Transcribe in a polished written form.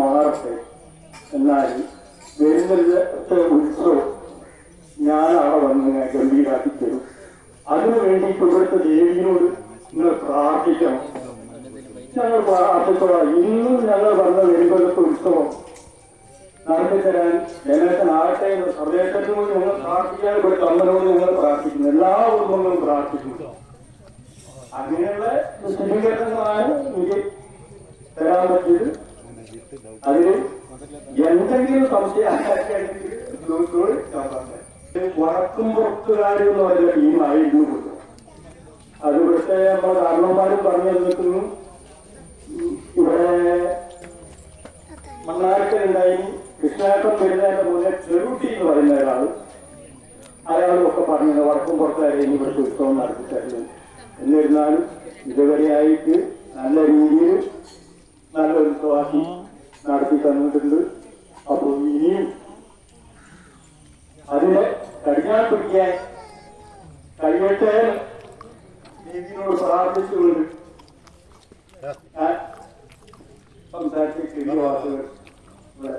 മാറട്ടെ. എന്നാൽ വരുന്നത്തെ ഉത്സവം ഞാൻ അവിടെ വന്ന് ഗംഭീരാക്കി തരും. അതിനു വേണ്ടിയിട്ട് ഇവിടുത്തെ ദേവിയോട് നിങ്ങൾ പ്രാർത്ഥിക്കണം. ഞങ്ങൾ പ്രാർത്ഥിച്ചോളാം. ഇന്നും ഞങ്ങൾ വന്ന വരുമ്പോഴത്തെ ഉത്സവം നടത്തിത്തരാൻ ജനത്തിനാകട്ടെ എന്ന സർവേശ്വരനോട് ഞങ്ങൾ പ്രാർത്ഥിക്കാൻ, ഇവിടുത്തെ അമ്മനോട് ഞങ്ങൾ പ്രാർത്ഥിക്കുന്നു. എല്ലാ കുടുംബങ്ങളും പ്രാർത്ഥിക്കുന്നു. അങ്ങനെയുള്ള സ്ഥിരീകരണങ്ങളാണ് എനിക്ക് തരാൻ പറ്റിയത്. അതിൽ എന്തെങ്കിലും സംശയം വടക്കും പുറത്തുകാരെന്ന് പറയുന്ന ടീമായിരുന്നു കൊടുത്തു. അത് ഇവിടുത്തെ നമ്മുടെ കാരണന്മാരും പറഞ്ഞു നിൽക്കുന്നു. ഇവിടെ മണ്ണാരക്കലുണ്ടായി കൃഷ്ണാട്ടം വരുന്നതിന്റെ മുന്നേ ചെറുട്ടി എന്ന് പറയുന്ന ഒരാൾ, അയാളും ഒക്കെ പറഞ്ഞത് വടക്കും പുറത്തുകാരെ ഇവിടുത്തെ ഉത്സവം നടത്തിത്തരുന്നു. എന്നിരുന്നാലും ഇതുവരെയായിട്ട് നല്ല രീതിയിൽ നല്ല ഉത്സവമാക്കി നടത്തി തന്നിട്ടുണ്ട്. അപ്പോൾ ഇനിയും അതിനെ കടിഞ്ഞാൽ പിടിക്കാൻ കഴിയട്ടെ രീതിയിനോട് പ്രാർത്ഥിച്ചുകൊണ്ട് ഞാൻ സംസാരിച്ച വാക്കുകൾ ഇവിടെ